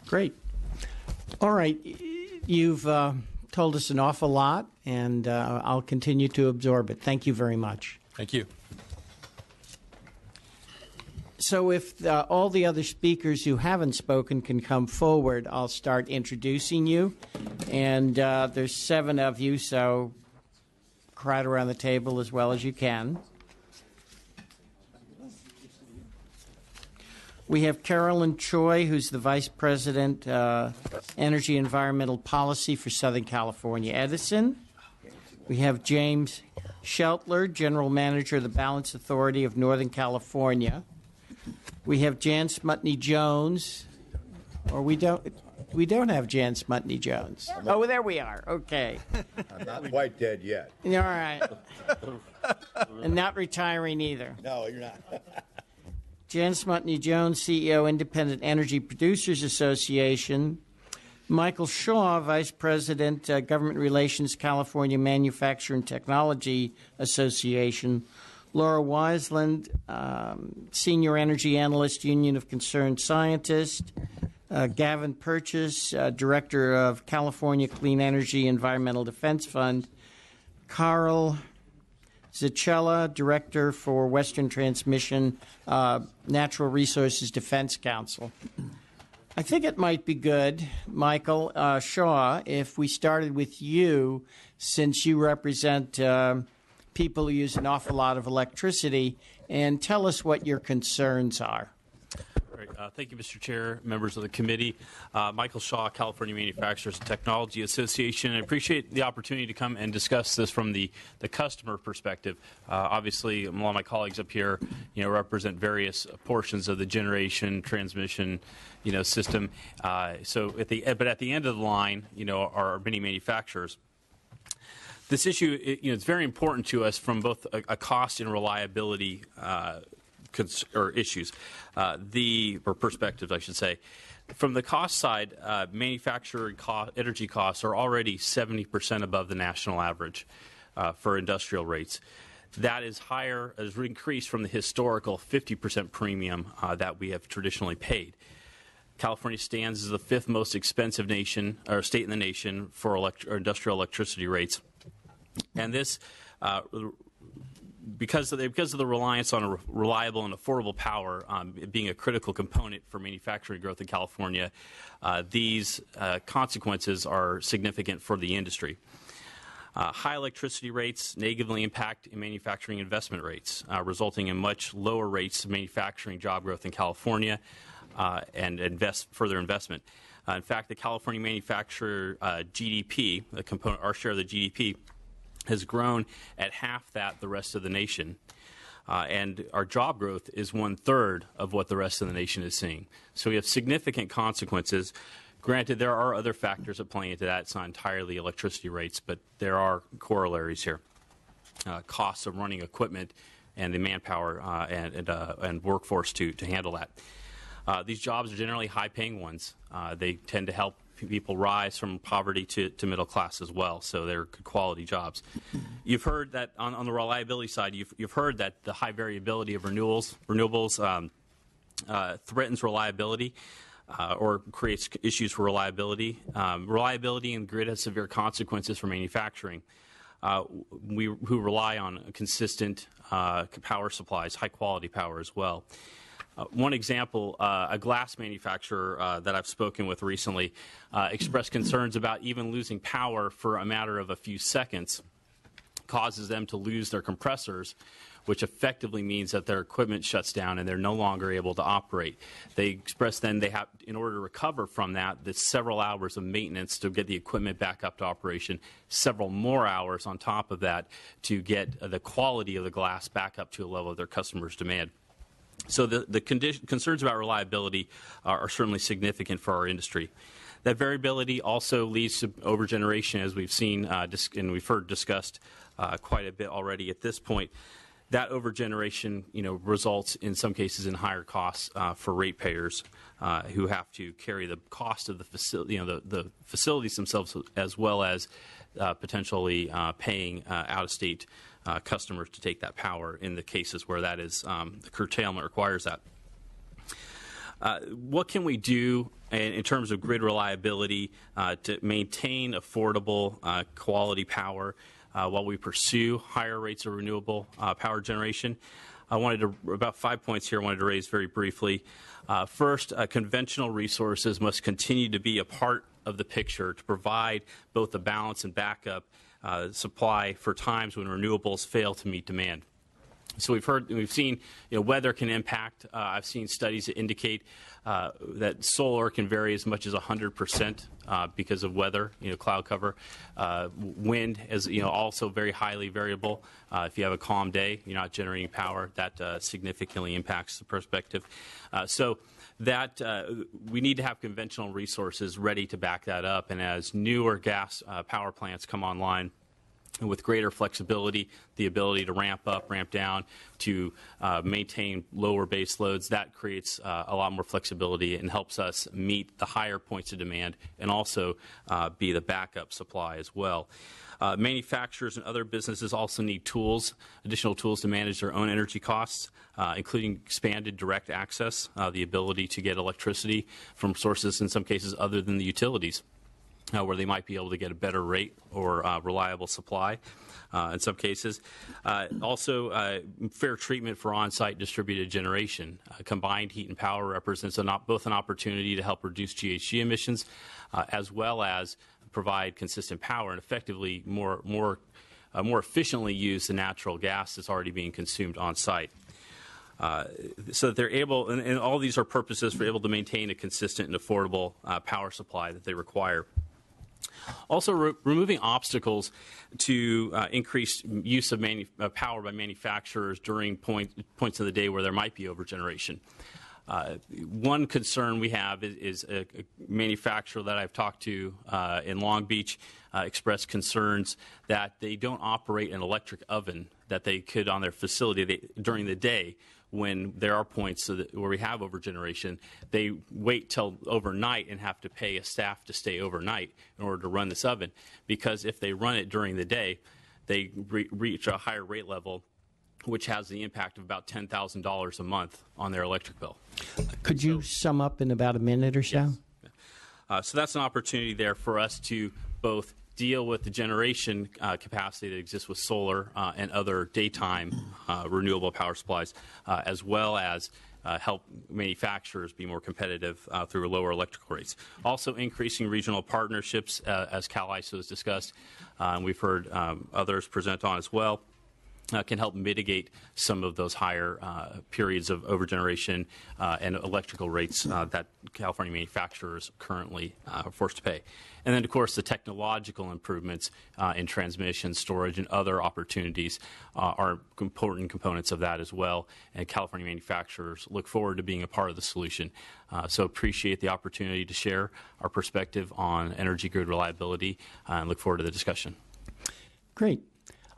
Great. All right. You've told us an awful lot, and I'll continue to absorb it. Thank you very much. Thank you. So if all the other speakers who haven't spoken can come forward, I'll start introducing you. And there's 7 of you, so crowd around the table as well as you can. We have Carolyn Choi, who's the Vice President, Energy Environmental Policy for Southern California Edison. We have James Sheltler, General Manager of the Balance Authority of Northern California. We have Jan Smutny-Jones, or we don't have Jan Smutny-Jones. Oh, there we are. Okay. I'm not quite dead yet. All right. And not retiring either. No, you're not. Jan Smutny-Jones, CEO, Independent Energy Producers Association. Michael Shaw, Vice President, Government Relations, California Manufacturing Technology Association. Laura Wiseland, Senior Energy Analyst, Union of Concerned Scientists. Gavin Purchase, Director of California Clean Energy Environmental Defense Fund. Carl Zacella, Director for Western Transmission Natural Resources Defense Council. I think it might be good, Michael Shaw, if we started with you, since you represent people who use an awful lot of electricity, and tell us what your concerns are. Great. Thank you, Mr. Chair, members of the committee. Michael Shaw, California Manufacturers and Technology Association. I appreciate the opportunity to come and discuss this from the customer perspective. Obviously, a lot of my colleagues up here, represent various portions of the generation, transmission, system. But at the end of the line, are many manufacturers. This issue, it's very important to us from both a cost and reliability issues, or perspectives, I should say. From the cost side, manufacturing energy costs are already 70% above the national average for industrial rates. That is higher, has increased from the historical 50% premium that we have traditionally paid. California stands as the 5th most expensive state in the nation for industrial electricity rates. And this, because of the reliance on a reliable and affordable power being a critical component for manufacturing growth in California, these consequences are significant for the industry. High electricity rates negatively impact manufacturing investment rates, resulting in much lower rates of manufacturing job growth in California and further investment. In fact, the California manufacturer GDP, our share of the GDP, has grown at half that the rest of the nation. And our job growth is 1/3 of what the rest of the nation is seeing. So we have significant consequences. Granted, there are other factors that play into that. It's not entirely electricity rates, but there are corollaries here. Costs of running equipment and the manpower and workforce to handle that. These jobs are generally high-paying ones. They tend to help people rise from poverty to middle class as well, so they're good quality jobs. You've heard that on the reliability side, you've heard that the high variability of renewables threatens reliability or creates issues for reliability. Reliability in the grid has severe consequences for manufacturing. Who rely on consistent power supplies, high-quality power as well. One example, a glass manufacturer that I've spoken with recently expressed concerns about even losing power for a matter of a few seconds causes them to lose their compressors, which effectively means that their equipment shuts down and they're no longer able to operate. They express then they have, in order to recover from that, the several hours of maintenance to get the equipment back up to operation, several more hours on top of that to get the quality of the glass back up to a level of their customers' demand. So the concerns about reliability are certainly significant for our industry. That variability also leads to overgeneration, as we've seen and we've heard discussed quite a bit already at this point. That overgeneration, results in some cases in higher costs for ratepayers who have to carry the cost of the facility, the facilities themselves, as well as potentially paying out-of-state customers to take that power in the cases where that is the curtailment requires that. What can we do and in terms of grid reliability, to maintain affordable, quality power while we pursue higher rates of renewable power generation. About 5 points here I wanted to raise very briefly. First, conventional resources must continue to be a part of the picture to provide both the balance and backup supply for times when renewables fail to meet demand. So we've seen, weather can impact. I've seen studies that indicate that solar can vary as much as 100% because of weather, cloud cover. Wind is, also very highly variable. If you have a calm day, you're not generating power. That significantly impacts the perspective. So that we need to have conventional resources ready to back that up. And as newer gas power plants come online, with greater flexibility, the ability to ramp up, ramp down, to maintain lower base loads, that creates a lot more flexibility and helps us meet the higher points of demand and also be the backup supply as well. Manufacturers and other businesses also need additional tools to manage their own energy costs, including expanded direct access, the ability to get electricity from sources, in some cases, other than the utilities. Where they might be able to get a better rate or reliable supply in some cases. Also, fair treatment for on-site distributed generation. Combined heat and power represents both an opportunity to help reduce GHG emissions as well as provide consistent power and effectively more efficiently use the natural gas that's already being consumed on-site. So that they're able, and all these are purposes for able to maintain a consistent and affordable power supply that they require. Also, removing obstacles to increased use of power by manufacturers during points of the day where there might be overgeneration. One concern we have is a manufacturer that I've talked to in Long Beach expressed concerns that they don't operate an electric oven that they could on their facility during the day. When there are points where we have overgeneration, they wait till overnight and have to pay a staff to stay overnight in order to run this oven. Because if they run it during the day, they reach a higher rate level, which has the impact of about $10,000 a month on their electric bill. Could you sum up in about a minute or so? Yes. So that's an opportunity there for us to both deal with the generation capacity that exists with solar and other daytime renewable power supplies, as well as help manufacturers be more competitive through lower electrical rates. Also increasing regional partnerships, as CalISO has discussed, and we've heard others present on as well. Can help mitigate some of those higher periods of overgeneration and electrical rates that California manufacturers currently are forced to pay. And then, of course, the technological improvements in transmission, storage, and other opportunities are important components of that as well. And California manufacturers look forward to being a part of the solution. So appreciate the opportunity to share our perspective on energy grid reliability and look forward to the discussion. Great.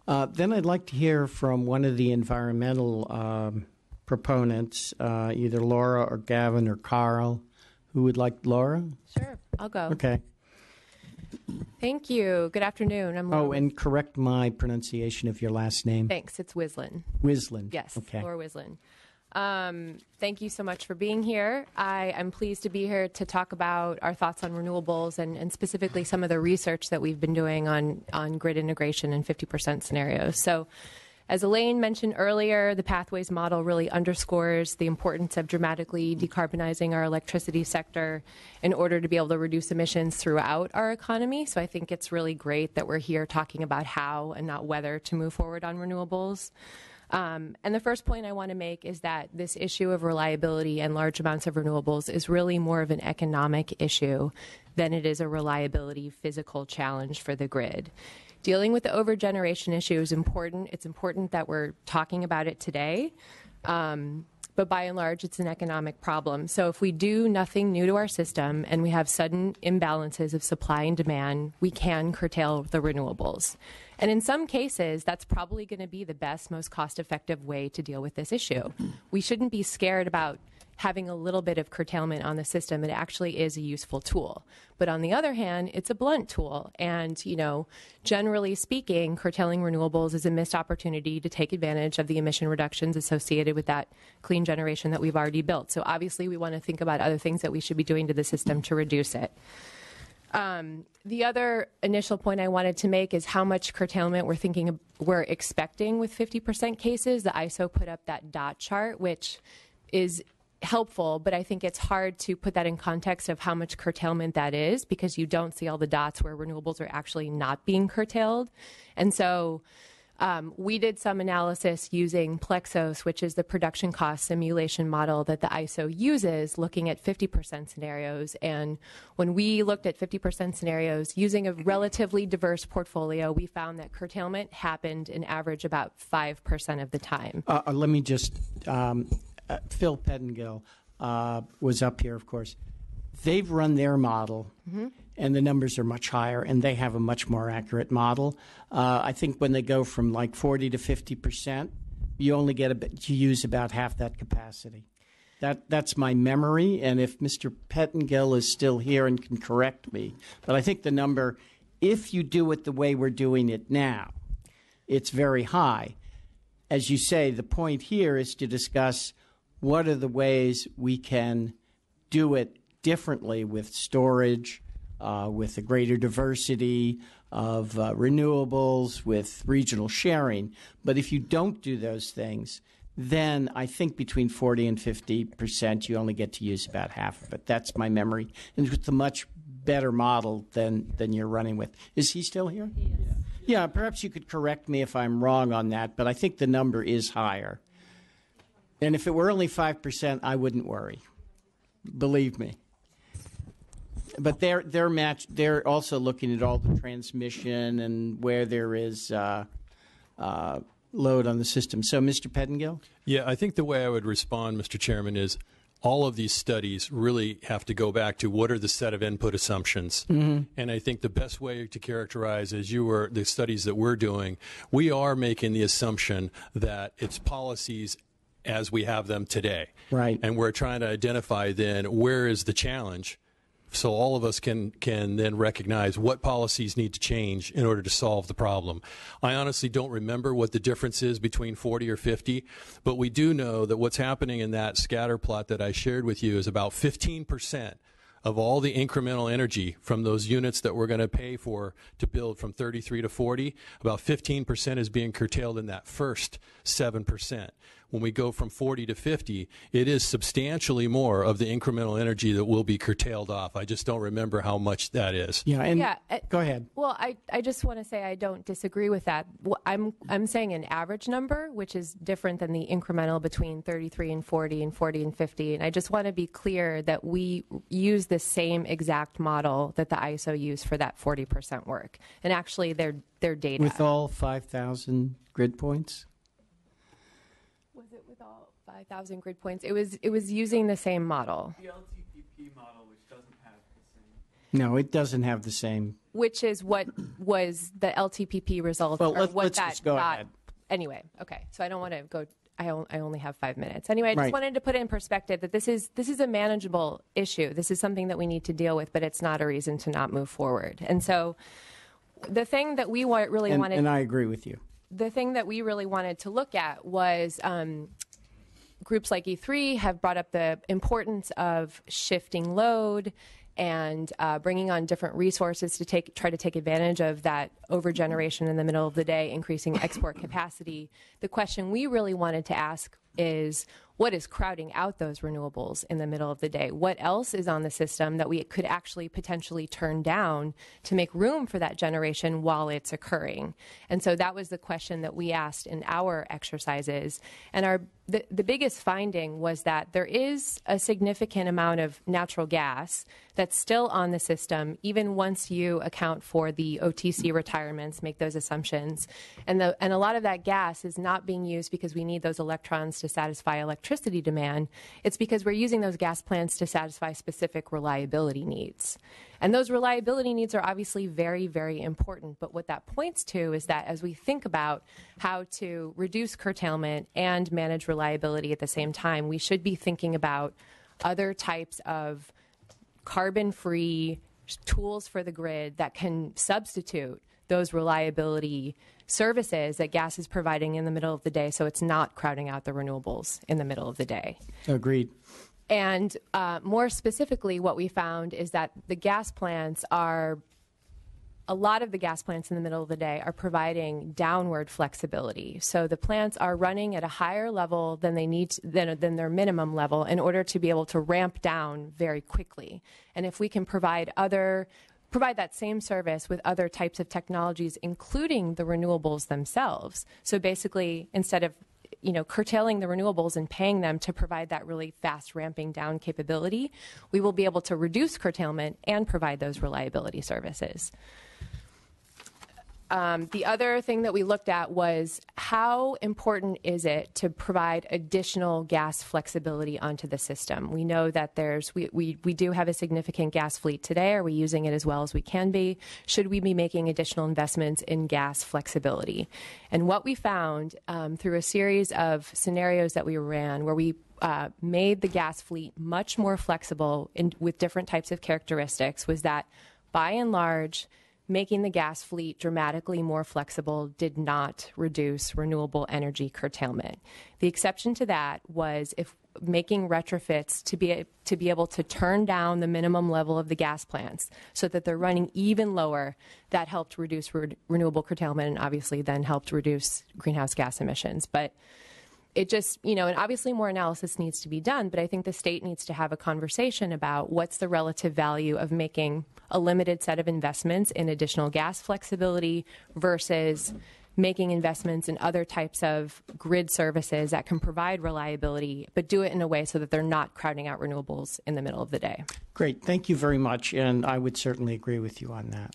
Then I'd like to hear from one of the environmental proponents, either Laura or Gavin or Carl. Who would like Laura? Sure, I'll go. Okay. Thank you. Good afternoon. I'm Laura. Oh, and correct my pronunciation of your last name. Thanks. It's Wislin. Wislin. Yes, okay. Laura Wislin. Thank you so much for being here. I am pleased to be here to talk about our thoughts on renewables and specifically some of the research that we've been doing on grid integration and 50% scenarios. So as Elaine mentioned earlier, the Pathways model really underscores the importance of dramatically decarbonizing our electricity sector in order to be able to reduce emissions throughout our economy. So I think it's really great that we're here talking about how and not whether to move forward on renewables. And the first point I want to make is that this issue of reliability and large amounts of renewables is really more of an economic issue than it is a reliability physical challenge for the grid. Dealing with the overgeneration issue is important. It's important that we're talking about it today. But by and large, it's an economic problem. So if we do nothing new to our system and we have sudden imbalances of supply and demand, we can curtail the renewables. And in some cases, that's probably going to be the best, most cost-effective way to deal with this issue. We shouldn't be scared about having a little bit of curtailment on the system, it actually is a useful tool. But on the other hand, it's a blunt tool. And, generally speaking, curtailing renewables is a missed opportunity to take advantage of the emission reductions associated with that clean generation that we've already built. So obviously we want to think about other things that we should be doing to the system to reduce it. The other initial point I wanted to make is how much curtailment we're expecting with 50% cases. The ISO put up that dot chart, which is helpful, but I think it's hard to put that in context of how much curtailment that is, because you don't see all the dots where renewables are actually not being curtailed. And so we did some analysis using Plexos, which is the production cost simulation model that the ISO uses, looking at 50% scenarios. And when we looked at 50% scenarios using a relatively diverse portfolio, we found that curtailment happened in average about 5% of the time. Let me just, Phil Pettingill was up here, of course. They've run their model, and the numbers are much higher, and they have a much more accurate model. I think when they go from like 40 to 50%, you only get you use about half that capacity. That's my memory, and if Mr. Pettingill is still here and can correct me, but I think the number, if you do it the way we're doing it now, it's very high. As you say, the point here is to discuss what are the ways we can do it differently with storage, with a greater diversity of renewables, with regional sharing. But if you don't do those things, then I think between 40 and 50%, you only get to use about half of it. That's my memory. And it's a much better model than you're running with. Is he still here? He is. Yeah, perhaps you could correct me if I'm wrong on that, but I think the number is higher. And if it were only 5%, I wouldn't worry. Believe me. But they're also looking at all the transmission and where there is load on the system. So, Mr. Pettingill? Yeah, I think the way I would respond, Mr. Chairman, is all of these studies really have to go back to what are the set of input assumptions. And I think the best way to characterize, as you were, the studies that we're doing, we are making the assumption that it's policies as we have them today. Right. And we're trying to identify then where is the challenge, so all of us can then recognize what policies need to change in order to solve the problem. I honestly don't remember what the difference is between 40 or 50, but we do know that what's happening in that scatter plot that I shared with you is about 15% of all the incremental energy from those units that we're going to pay for to build from 33 to 40, about 15% is being curtailed in that first 7%. When we go from 40 to 50, it is substantially more of the incremental energy that will be curtailed off. I just don't remember how much that is. Go ahead. Well, I just want to say I don't disagree with that. I'm saying an average number, which is different than the incremental between 33 and 40 and 40 and 50. And I just want to be clear that we use the same exact model that the ISO used for that 40% work. And actually, their data. With all 5,000 grid points? Was it with all 5,000 grid points? It was using the same model. The LTPP model, which doesn't have the same. No, it doesn't have the same. Which is what was the LTPP result? Well, or what let's that just go ahead. Anyway, okay. So I don't want to go. I only have 5 minutes. Anyway, I just Right. wanted to put it in perspective that this is a manageable issue. This is something that we need to deal with, but it's not a reason to not move forward. And so, the thing that we really wanted. And I agree with you. The thing that we really wanted to look at was groups like E3 have brought up the importance of shifting load and bringing on different resources to try to take advantage of that overgeneration in the middle of the day, increasing export capacity. The question we really wanted to ask is, what is crowding out those renewables in the middle of the day? What else is on the system that we could actually potentially turn down to make room for that generation while it's occurring? And so that was the question that we asked in our exercises. And the biggest finding was that there is a significant amount of natural gas that's still on the system, even once you account for the OTC retirements, make those assumptions. And a lot of that gas is not being used because we need those electrons to satisfy electricity demand, it's because we're using those gas plants to satisfy specific reliability needs. And those reliability needs are obviously very, very important. But what that points to is that as we think about how to reduce curtailment and manage reliability at the same time, we should be thinking about other types of carbon-free tools for the grid that can substitute those reliability services that gas is providing in the middle of the day, so it's not crowding out the renewables in the middle of the day. Agreed. And more specifically, what we found is that the gas plants are, a lot of the gas plants in the middle of the day are providing downward flexibility. So the plants are running at a higher level than they need than their minimum level in order to be able to ramp down very quickly. And if we can provide that same service with other types of technologies, including the renewables themselves. So basically, instead of curtailing the renewables and paying them to provide that really fast ramping down capability, we will be able to reduce curtailment and provide those reliability services. The other thing that we looked at was how important is it to provide additional gas flexibility onto the system. We know that we do have a significant gas fleet today. Are we using it as well as we can be? Should we be making additional investments in gas flexibility? And what we found through a series of scenarios that we ran where we made the gas fleet much more flexible with different types of characteristics was that, by and large, making the gas fleet dramatically more flexible did not reduce renewable energy curtailment. The exception to that was if making retrofits to be able to turn down the minimum level of the gas plants so that they're running even lower, that helped reduce renewable curtailment and obviously then helped reduce greenhouse gas emissions. But it just, and obviously more analysis needs to be done, but I think the state needs to have a conversation about what's the relative value of making a limited set of investments in additional gas flexibility versus making investments in other types of grid services that can provide reliability, but do it in a way so that they're not crowding out renewables in the middle of the day. Great. Thank you very much, and I would certainly agree with you on that.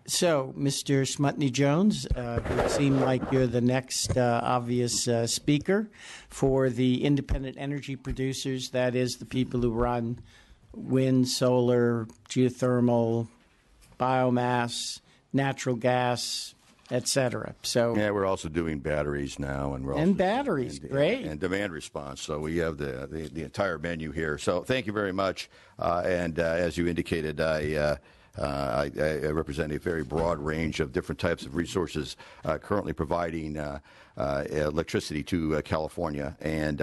So, Mr. Smutny-Jones, it would seem like you're the next obvious speaker for the independent energy producers, that is, the people who run wind, solar, geothermal, biomass, natural gas, etc. So yeah, we're also doing batteries now, and batteries, great, and demand response. So we have the entire menu here. So thank you very much. And as you indicated, I represent a very broad range of different types of resources currently providing electricity to California. And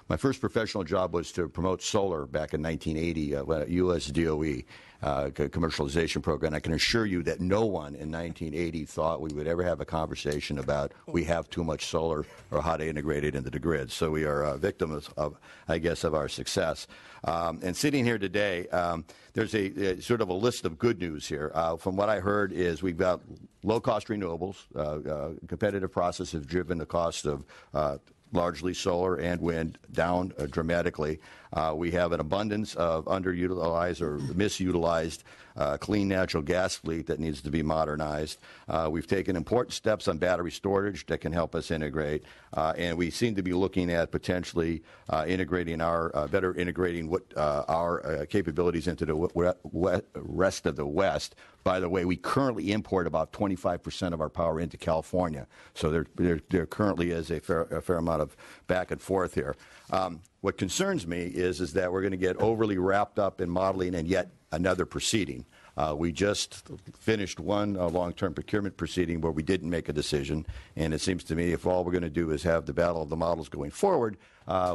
my first professional job was to promote solar back in 1980, U.S. DOE commercialization program. I can assure you that no one in 1980 thought we would ever have a conversation about we have too much solar or how to integrate it into the grid. So we are victims of our success. And sitting here today, there's a sort of a list of good news here. From what I heard is we've got low-cost renewables. Competitive process has driven the cost of largely solar and wind down dramatically. We have an abundance of underutilized or misutilized clean natural gas fleet that needs to be modernized. We've taken important steps on battery storage that can help us integrate, and we seem to be looking at potentially integrating our capabilities into the rest of the West. By the way, we currently import about 25% of our power into California, so there currently is a fair amount of back and forth here. What concerns me is that we're going to get overly wrapped up in modeling and yet another proceeding. We just finished one long-term procurement proceeding where we didn't make a decision, and it seems to me if all we're going to do is have the battle of the models going forward,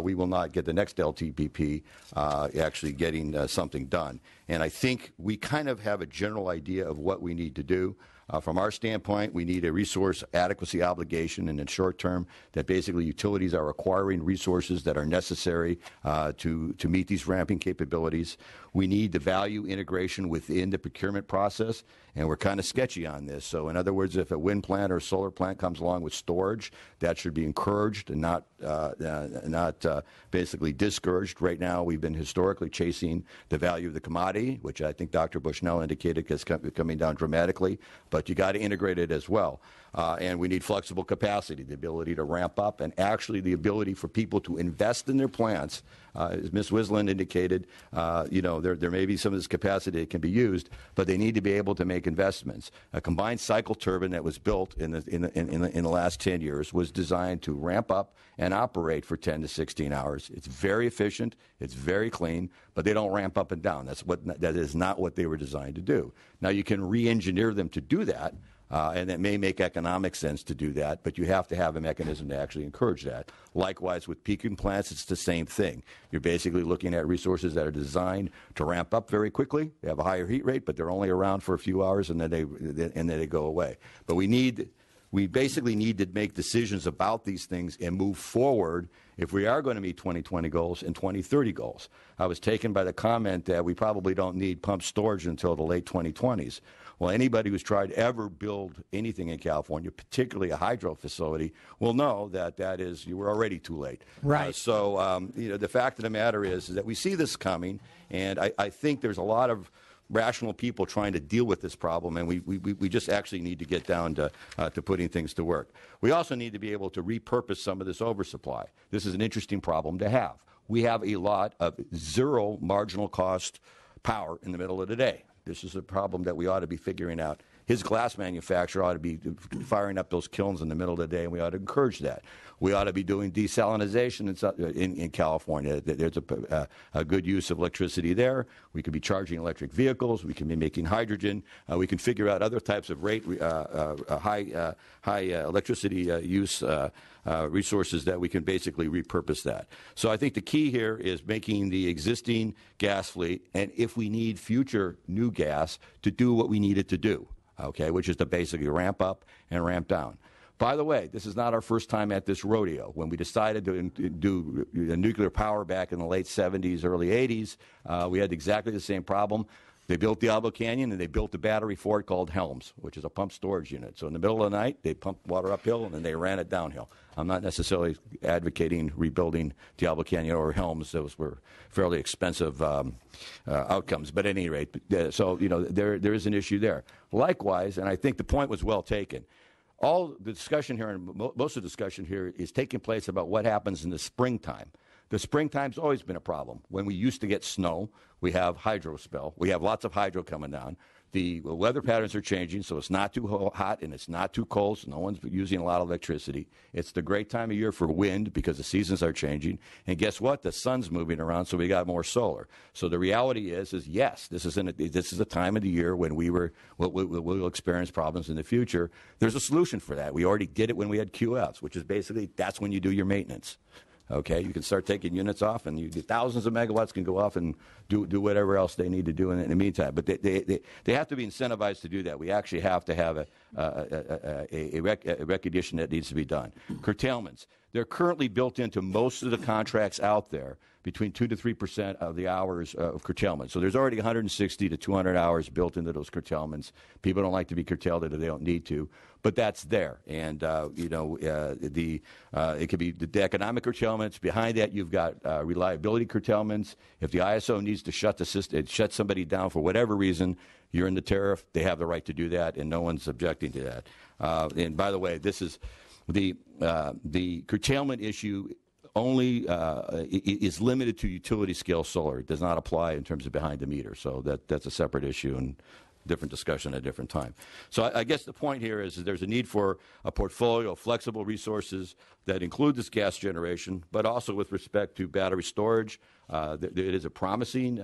we will not get the next LTPP actually getting something done. And I think we kind of have a general idea of what we need to do. From our standpoint, we need a resource adequacy obligation, and in short term, that basically utilities are acquiring resources that are necessary to meet these ramping capabilities. We need the value integration within the procurement process, and we're kind of sketchy on this. So in other words, if a wind plant or a solar plant comes along with storage, that should be encouraged and not not basically discouraged. Right now, we've been historically chasing the value of the commodity, which I think Dr. Bushnell indicated is coming down dramatically, but you got to integrate it as well. And we need flexible capacity, the ability to ramp up, and actually the ability for people to invest in their plants. As Ms. Wisland indicated, there may be some of this capacity that can be used, but they need to be able to make investments. A combined cycle turbine that was built in the last 10 years was designed to ramp up and operate for 10 to 16 hours. It's very efficient, it's very clean, but they don't ramp up and down. That is not what they were designed to do. Now, you can re-engineer them to do that. And it may make economic sense to do that, but you have to have a mechanism to actually encourage that. Likewise, with peaking plants, it's the same thing. You're basically looking at resources that are designed to ramp up very quickly. They have a higher heat rate, but they're only around for a few hours, and then they go away. But we basically need to make decisions about these things and move forward if we are going to meet 2020 goals and 2030 goals. I was taken by the comment that we probably don't need pump storage until the late 2020s. Well, anybody who's tried to ever build anything in California, particularly a hydro facility, will know that you were already too late. Right. The fact of the matter is that we see this coming, and I think there's a lot of rational people trying to deal with this problem, and we just actually need to get down to putting things to work. We also need to be able to repurpose some of this oversupply. This is an interesting problem to have. We have a lot of zero marginal cost power in the middle of the day. This is a problem that we ought to be figuring out. His glass manufacturer ought to be firing up those kilns in the middle of the day, and we ought to encourage that. We ought to be doing desalinization in California. There's a good use of electricity there. We could be charging electric vehicles. We can be making hydrogen. We can figure out other types of high electricity use resources that we can basically repurpose that. So I think the key here is making the existing gas fleet, and if we need future new gas, to do what we need it to do, okay, which is to basically ramp up and ramp down. By the way, this is not our first time at this rodeo. When we decided to do nuclear power back in the late 70s, early 80s, we had exactly the same problem. They built Diablo Canyon, and they built a battery for it called Helms, which is a pump storage unit. So in the middle of the night, they pumped water uphill, and then they ran it downhill. I'm not necessarily advocating rebuilding Diablo Canyon or Helms. Those were fairly expensive outcomes. But at any rate, there is an issue there. Likewise, and I think the point was well taken, all the discussion here, and most of the discussion here, is taking place about what happens in the springtime. The springtime's always been a problem. When we used to get snow, we have hydro spell. We have lots of hydro coming down. The weather patterns are changing, so it's not too hot and it's not too cold, so no one's using a lot of electricity. It's the great time of year for wind because the seasons are changing. And guess what? The sun's moving around, so we got more solar. So the reality is yes, this is a time of the year when we'll experience problems in the future. There's a solution for that. We already did it when we had QFs, which is basically that's when you do your maintenance. Okay, you can start taking units off, and thousands of megawatts can go off and do whatever else they need to do in the meantime. But they have to be incentivized to do that. We actually have to have a recognition that needs to be done. Curtailments. They're currently built into most of the contracts out there, between 2 to 3% of the hours of curtailment. So there's already 160 to 200 hours built into those curtailments. People don't like to be curtailed if they don't need to, but that's there. And it could be the economic curtailments. Behind that, you've got reliability curtailments. If the ISO needs to shut the system, shut somebody down for whatever reason, you're in the tariff. They have the right to do that, and no one's objecting to that. And by the way, this is the curtailment issue. Only is limited to utility scale solar. It does not apply in terms of behind the meter. So that's a separate issue and different discussion at a different time. So I guess the point here is that there's a need for a portfolio of flexible resources that include this gas generation, but also with respect to battery storage. It is a promising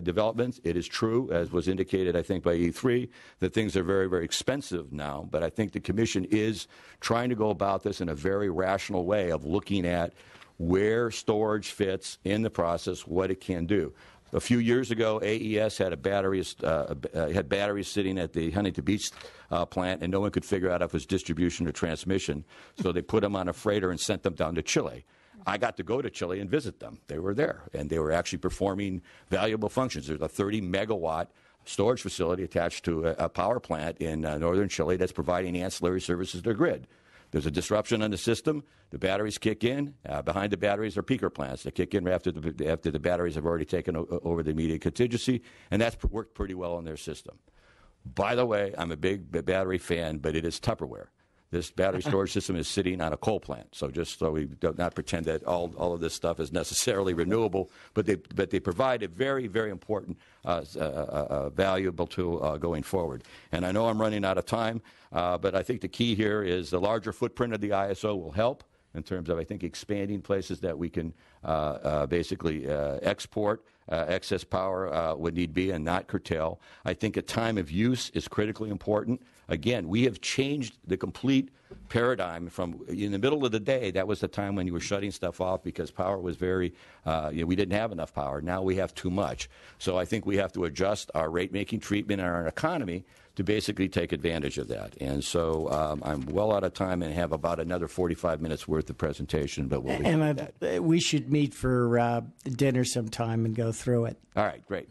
development. It is true, as was indicated, I think, by E3, that things are very, very expensive now. But I think the Commission is trying to go about this in a very rational way of looking at where storage fits in the process, what it can do. A few years ago, AES had had batteries sitting at the Huntington Beach plant, and no one could figure out if it was distribution or transmission. So they put them on a freighter and sent them down to Chile. I got to go to Chile and visit them. They were there, and they were actually performing valuable functions. There's a 30-megawatt storage facility attached to a power plant in northern Chile that's providing ancillary services to the grid. There's a disruption in the system. The batteries kick in. Behind the batteries are peaker plants that kick in after the batteries have already taken over the immediate contingency, and that's worked pretty well in their system. By the way, I'm a big battery fan, but it is Tupperware. This battery storage system is sitting on a coal plant. So just so we do not pretend that all of this stuff is necessarily renewable, but they provide a very, very important valuable tool going forward. And I know I'm running out of time, but I think the key here is the larger footprint of the ISO will help in terms of, I think, expanding places that we can basically export excess power when need be and not curtail. I think a time of use is critically important. Again, we have changed the complete paradigm from in the middle of the day. That was the time when you were shutting stuff off because power was very, we didn't have enough power. Now we have too much. So I think we have to adjust our rate-making treatment and our economy to basically take advantage of that. And so I'm well out of time and have about another 45 minutes worth of presentation, but we'll leave it at that. We should meet for dinner sometime and go through it. All right, great.